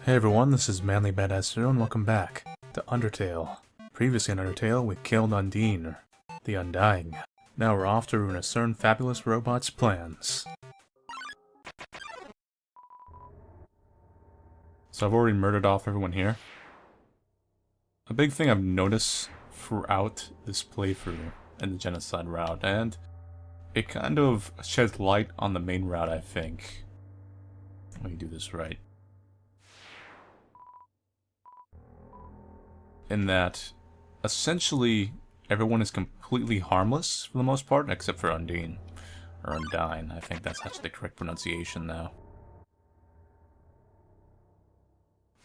Hey everyone, this is Manly Badass Zero, and welcome back to Undertale. Previously in Undertale, we killed Undine, or the Undying. Now we're off to ruin a certain fabulous robot's plans. So I've already murdered off everyone here. A big thing I've noticed throughout this playthrough in the Genocide route, and it kind of sheds light on the main route, I think. Let me do this right. In that, essentially, everyone is completely harmless for the most part, except for Undine. Or Undyne, I think that's actually the correct pronunciation now.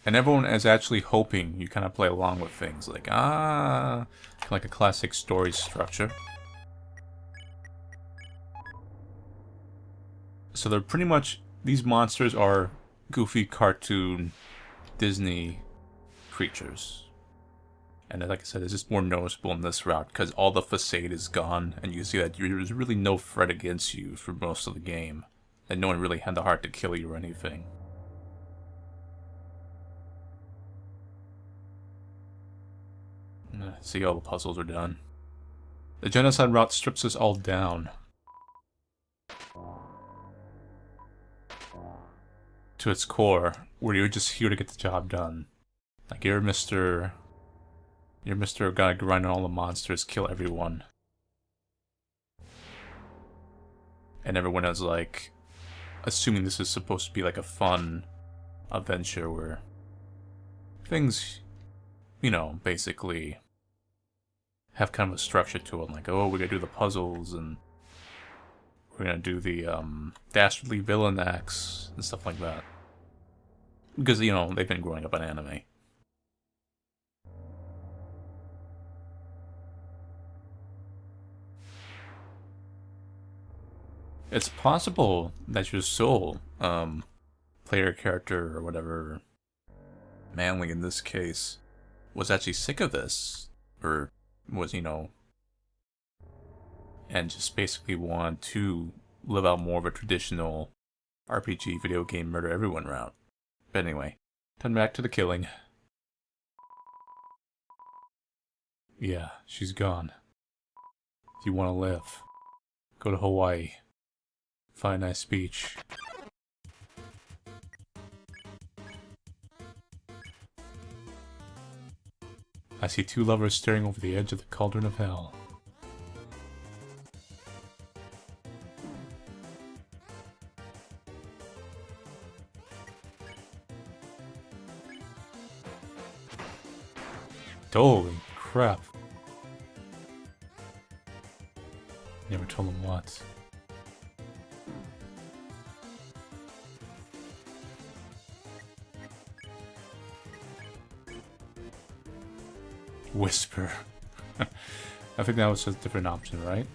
And everyone is actually hoping you kind of play along with things, like a classic story structure. So they're pretty much, these monsters are goofy cartoon Disney creatures. And like I said, it's just more noticeable in this route because all the facade is gone, and you see that there's really no threat against you for most of the game. And no one really had the heart to kill you or anything. See, all the puzzles are done. The Genocide route strips us all down to its core, where you're just here to get the job done. Like, you're Mr. Guy grind on all the monsters, kill everyone. And everyone is like, assuming this is supposed to be like a fun adventure where things, you know, basically have kind of a structure to it. Like, oh, we're gonna do the puzzles, and we're gonna do the dastardly villain acts and stuff like that. Because, you know, they've been growing up on anime. It's possible that your soul, player character or whatever, Manly in this case, was actually sick of this, or was, you know, and just basically wanted to live out more of a traditional RPG video game murder everyone route. But anyway, turn back to the killing. Yeah, she's gone. If you want to live, go to Hawaii. Find a nice beach. I see two lovers staring over the edge of the cauldron of hell. Holy crap. Never told him what. Whisper. I think that was a different option, right?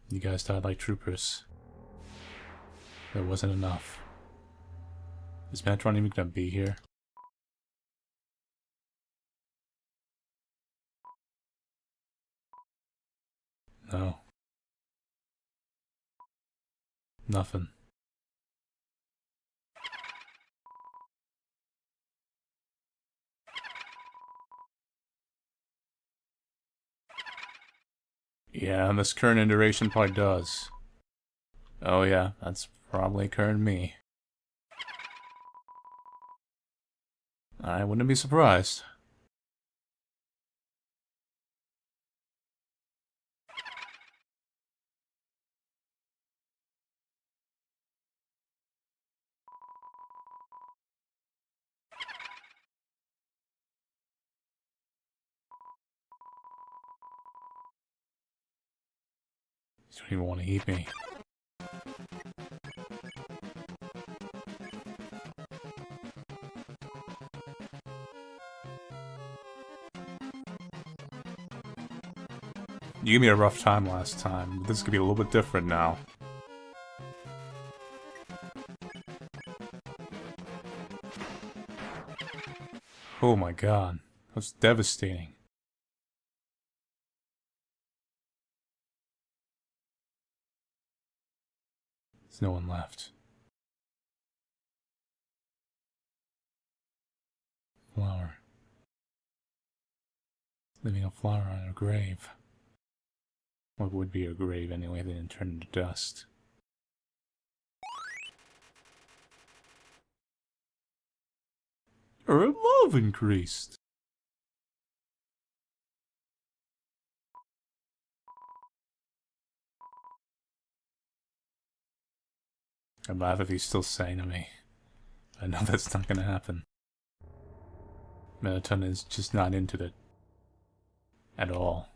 You guys died like troopers. That wasn't enough. Is Mettaton even gonna be here? No. Nothing. Yeah, this current iteration probably does. Oh yeah, that's probably current me. I wouldn't be surprised. You don't even want to eat me. You gave me a rough time last time, but this is gonna be a little bit different now. Oh my god, that's devastating. There's no one left. Flower. Leaving a flower on her grave. What would be her grave anyway, then it turned into dust. Her love increased. I'm laugh if he's still saying to me. I know that's not gonna happen. Mettaton is just not into it. At all.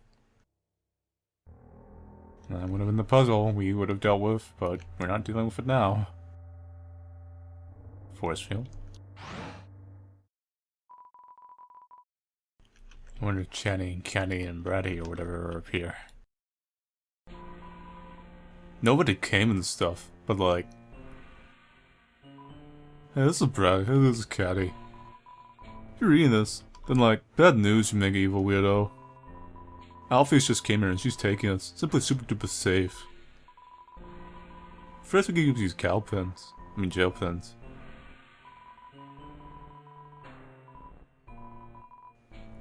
That would have been the puzzle we would have dealt with, but we're not dealing with it now. Force field. I wonder if Channy and Kenny and Brady or whatever are up here. Nobody came and stuff, but like... Hey, this is Brady. Hey, this is Caddy. If you're reading this, then like, bad news, you mega evil weirdo. Alphys just came here and she's taking us. Simply super duper safe. First we can use these cow pins. I mean jail pins.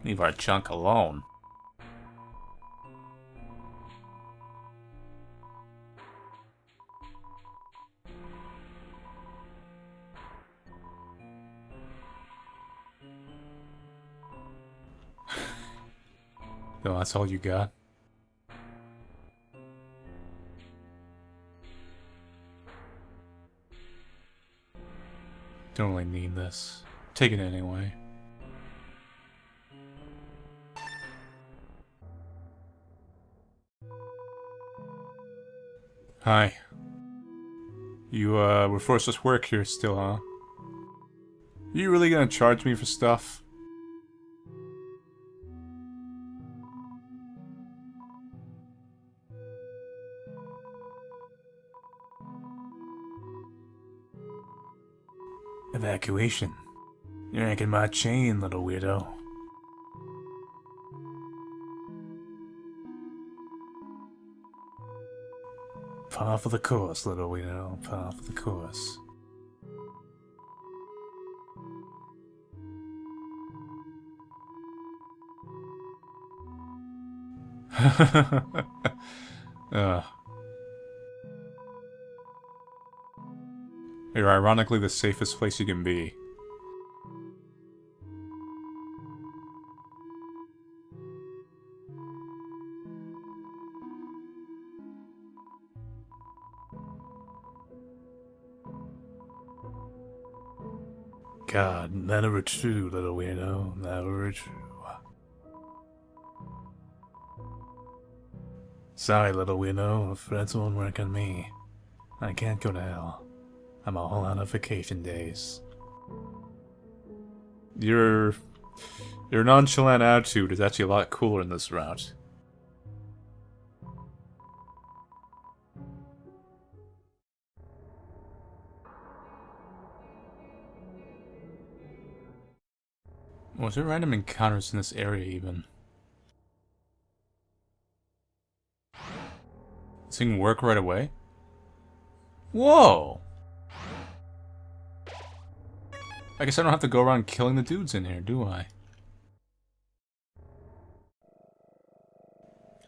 Leave our chunk alone. No, that's all you got? Don't really need this. Take it anyway. Hi. You, were forced to work here still, huh? You really gonna charge me for stuff? Evacuation. You're yanking my chain, little weirdo. Par for the course, little weirdo. Par for the course. You're ironically the safest place you can be. God, never true, little weirdo. Never true. Sorry, little weirdo. Friends won't work on me. I can't go to hell. I'm all out of vacation days. Your nonchalant attitude is actually a lot cooler in this route. Was there random encounters in this area even? This thing work right away? Whoa! I guess I don't have to go around killing the dudes in here, do I?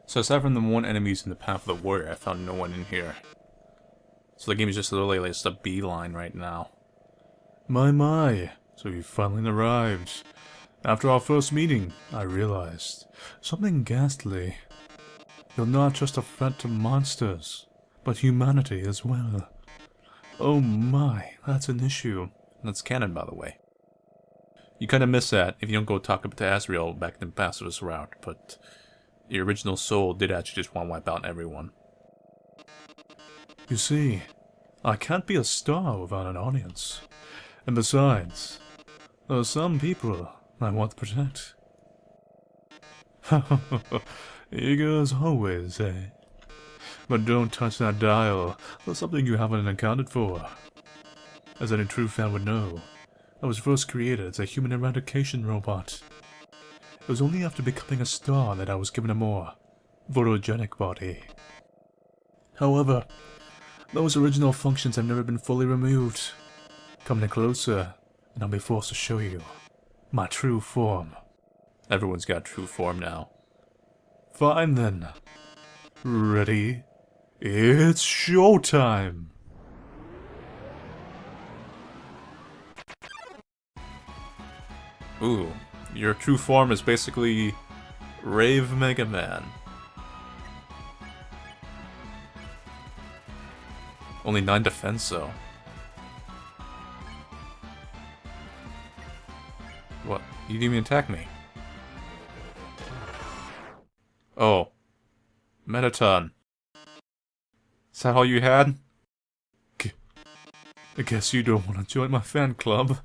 So aside from the one enemies in the path of the warrior, I found no one in here. So the game is just literally like just a beeline right now. My, so you finally arrived. After our first meeting, I realized something ghastly. You're not just a threat to monsters, but humanity as well. Oh my, that's an issue. That's canon, by the way. You kind of miss that if you don't go talk to Asriel back in the Ambassador's route, but your original soul did actually just want to wipe out everyone. You see, I can't be a star without an audience. And besides, there are some people I want to protect. Eager as always, eh? But don't touch that dial. There's something you haven't accounted for. As any true fan would know, I was first created as a human eradication robot. It was only after becoming a star that I was given a more photogenic body. However, Those original functions have never been fully removed. Come no closer, and I'll be forced to show you my true form. Everyone's got true form now. Fine then. Ready? It's showtime! Ooh, your true form is basically Rave Mega Man. Only 9 defense though. What? You didn't even attack me. Oh. Mettaton. Is that all you had? I guess you don't want to join my fan club.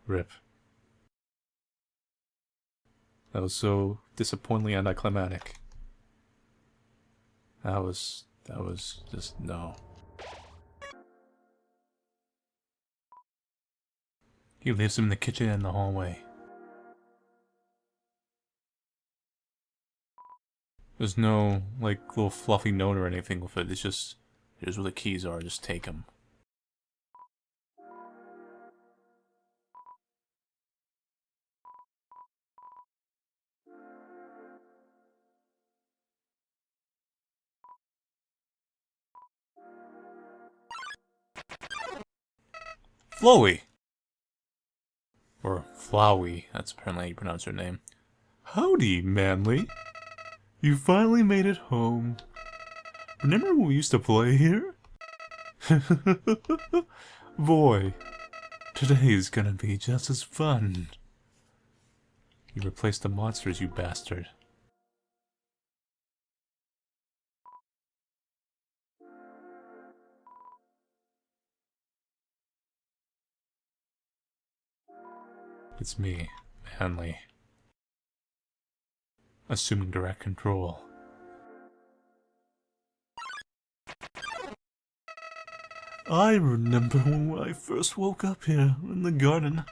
Rip. That was so disappointingly anticlimactic. That was just, no. He lives in the kitchen and the hallway. There's no, like, little fluffy note or anything with it. It's just, here's where the keys are, just take them. Flowey! Or Flowey, that's apparently how you pronounce her name. Howdy, Manly. You finally made it home. Remember when we used to play here? Boy, today's gonna be just as fun. You replaced the monsters, you bastard. It's me, Manly. Assuming direct control. I remember when I first woke up here in the garden.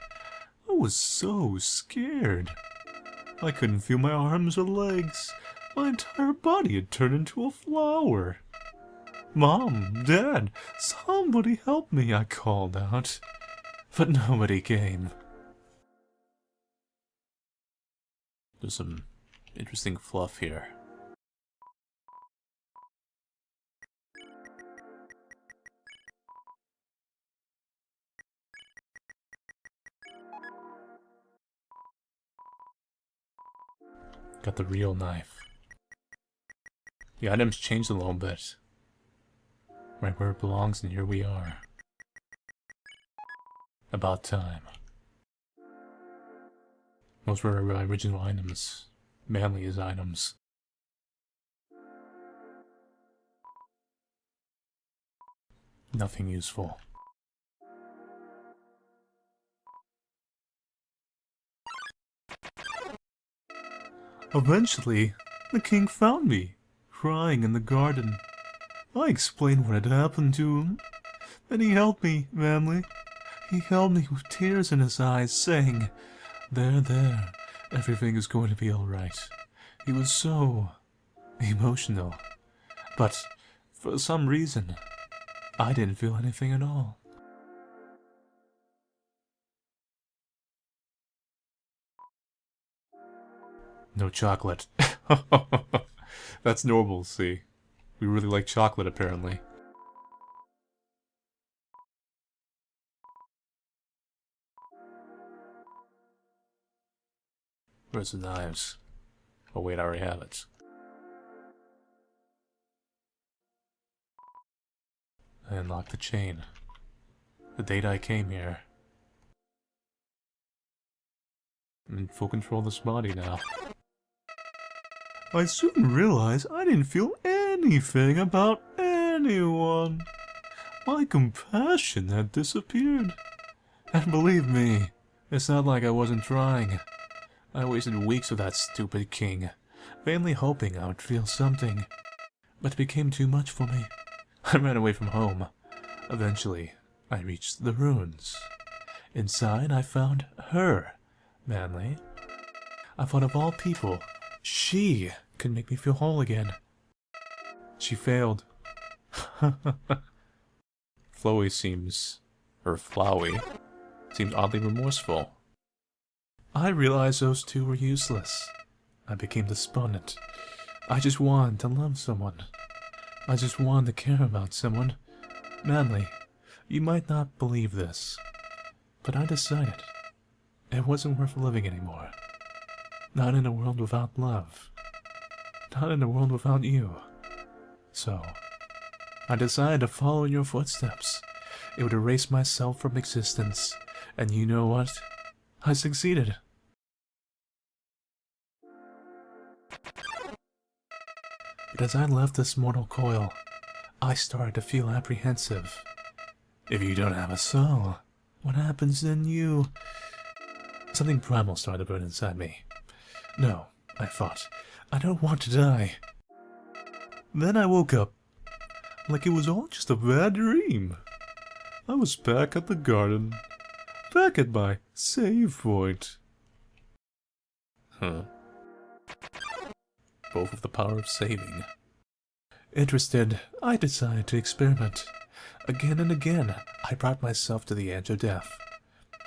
I was so scared. I couldn't feel my arms or legs. My entire body had turned into a flower. Mom, Dad, somebody help me, I called out. But nobody came. There's some interesting fluff here. Got the real knife. The items changed a little bit. Right where it belongs, and here we are. About time. Those were our original items. Manly's items. Nothing useful. Eventually, the king found me, crying in the garden. I explained what had happened to him. Then he helped me, Manly. He held me with tears in his eyes, saying, there, everything is going to be alright. He was so emotional. But, for some reason, I didn't feel anything at all. No chocolate. That's normal, see. We really like chocolate, apparently. Where's the knives? Oh wait, I already have it. I unlocked the chain. The date I came here. I'm in full control of this body now. I soon realized I didn't feel anything about anyone. My compassion had disappeared. And believe me, it's not like I wasn't trying. I wasted weeks with that stupid king, vainly hoping I would feel something. But it became too much for me. I ran away from home. Eventually, I reached the ruins. Inside, I found her, Manly. I thought of all people, she could make me feel whole again. She failed. Flowey seems oddly remorseful. I realized those two were useless. I became despondent. I just wanted to love someone. I just wanted to care about someone. Manly, you might not believe this, but I decided it wasn't worth living anymore. Not in a world without love. Not in a world without you. So, I decided to follow in your footsteps. It would erase myself from existence. And you know what? I succeeded. But as I left this mortal coil, I started to feel apprehensive. If you don't have a soul, what happens then you? Something primal started to burn inside me. No, I thought, I don't want to die. Then I woke up, like it was all just a bad dream. I was back at the garden, back at my save point. Both with the power of saving. Interested, I decided to experiment. Again and again, I brought myself to the edge of death.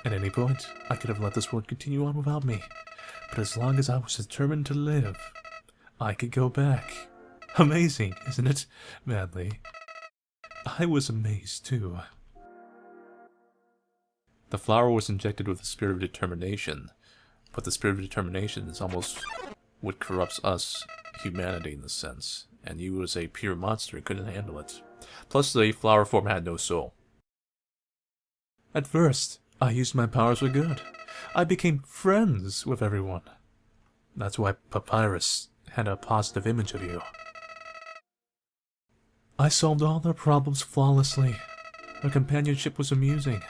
At any point, I could have let this world continue on without me. But as long as I was determined to live, I could go back. Amazing, isn't it, Madly? I was amazed, too. The flower was injected with the spirit of determination, but the spirit of determination is almost what corrupts us, humanity in this sense, and you as a pure monster couldn't handle it. Plus, the flower form had no soul. At first, I used my powers for good. I became friends with everyone. That's why Papyrus had a positive image of you. I solved all their problems flawlessly. Our companionship was amusing.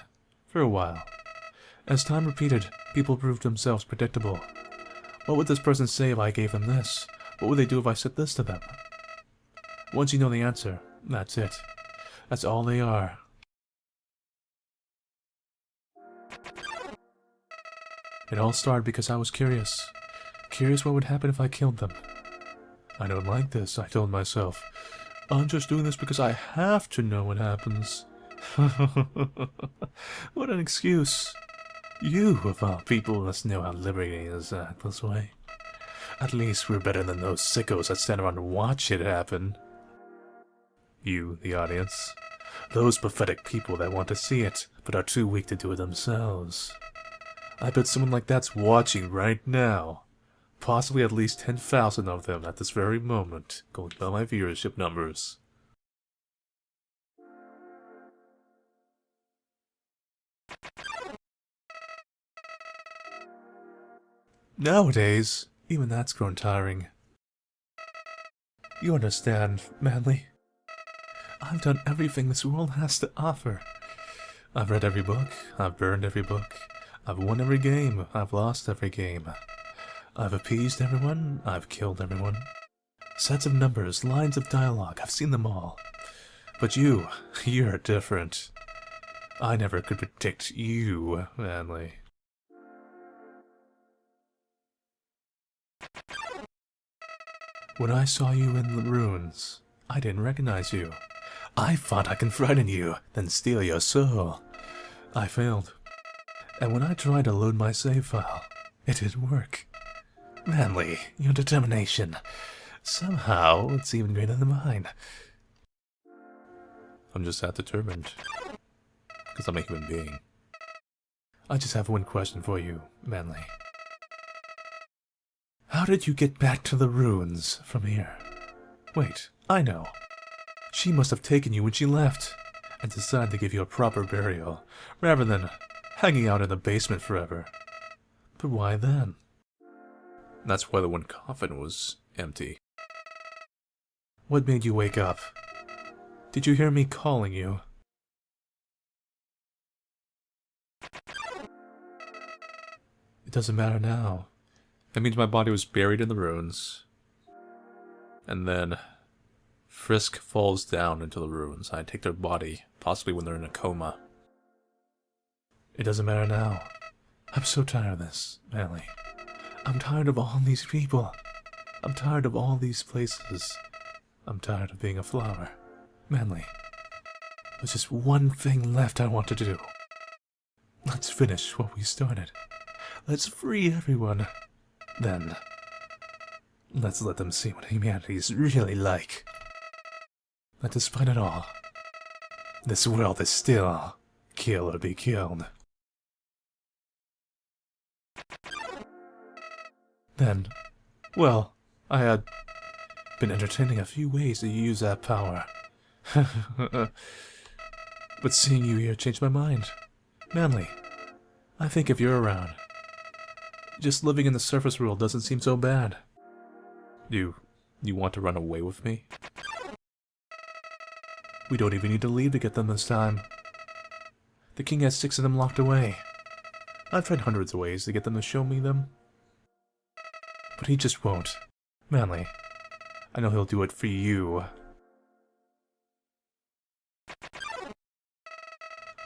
For a while. As time repeated, people proved themselves predictable. What would this person say if I gave them this? What would they do if I said this to them? Once you know the answer, that's it. That's all they are. It all started because I was curious. Curious what would happen if I killed them. I don't like this, I told myself. I'm just doing this because I have to know what happens. What an excuse. You, of all people, must know how liberating it is to act this way. At least we're better than those sickos that stand around and watch it happen. You, the audience. Those pathetic people that want to see it, but are too weak to do it themselves. I bet someone like that's watching right now. Possibly at least 10,000 of them at this very moment, going by my viewership numbers. Nowadays, even that's grown tiring. You understand, Manly? I've done everything this world has to offer. I've read every book, I've burned every book, I've won every game, I've lost every game. I've appeased everyone, I've killed everyone. Sets of numbers, lines of dialogue, I've seen them all. But you're different. I never could predict you, Manly. When I saw you in the ruins, I didn't recognize you. I thought I could frighten you, then steal your soul. I failed. And when I tried to load my save file, it didn't work. Manly, your determination. Somehow, it's even greater than mine. I'm just that determined. Because I'm a human being. I just have one question for you, Manly. How did you get back to the ruins from here? Wait, I know. She must have taken you when she left, and decided to give you a proper burial, rather than hanging out in the basement forever. But why then? That's why the one coffin was empty. What made you wake up? Did you hear me calling you? It doesn't matter now. That means my body was buried in the ruins. And then Frisk falls down into the ruins. I take their body, possibly when they're in a coma. It doesn't matter now. I'm so tired of this, Manly. I'm tired of all these people. I'm tired of all these places. I'm tired of being a flower. Manly, there's just one thing left I want to do. Let's finish what we started. Let's free everyone. Then, let's let them see what humanity's really like. That despite it all, this world is still kill or be killed. Then, well, I had been entertaining a few ways to use that power. But seeing you here changed my mind. Manly, I think if you're around, just living in the surface world doesn't seem so bad. You want to run away with me? We don't even need to leave to get them this time. The king has 6 of them locked away. I've tried hundreds of ways to get them to show me them. But he just won't. Manly, I know he'll do it for you.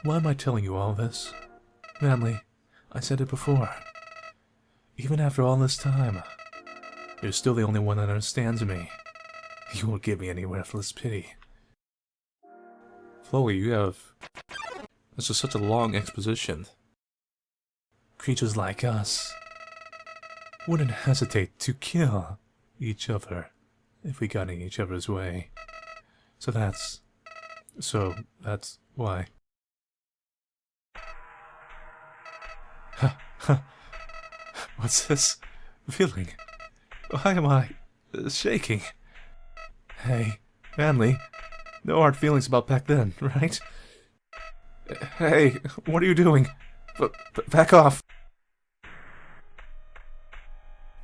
Why am I telling you all this? Manly, I said it before. Even after all this time, you're still the only one that understands me. You won't give me any worthless pity. Flowey, you have... This is such a long exposition. Creatures like us wouldn't hesitate to kill each other if we got in each other's way. So that's why. What's this feeling? Why am I shaking? Hey, Manly, no hard feelings about back then, right? Hey, what are you doing? Back off!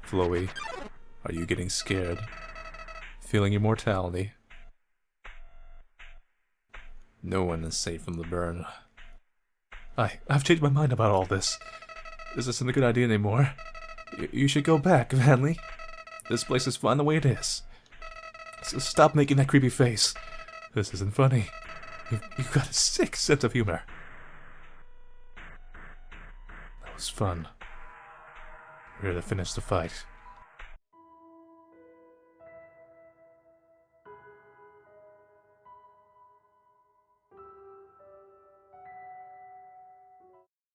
Flowey, are you getting scared? Feeling your mortality? No one is safe from the burn. I've changed my mind about all this. This isn't a good idea anymore. You should go back, Manly. This place is fine the way it is. Stop making that creepy face. This isn't funny. You've got a sick sense of humor. That was fun. We're here to finish the fight.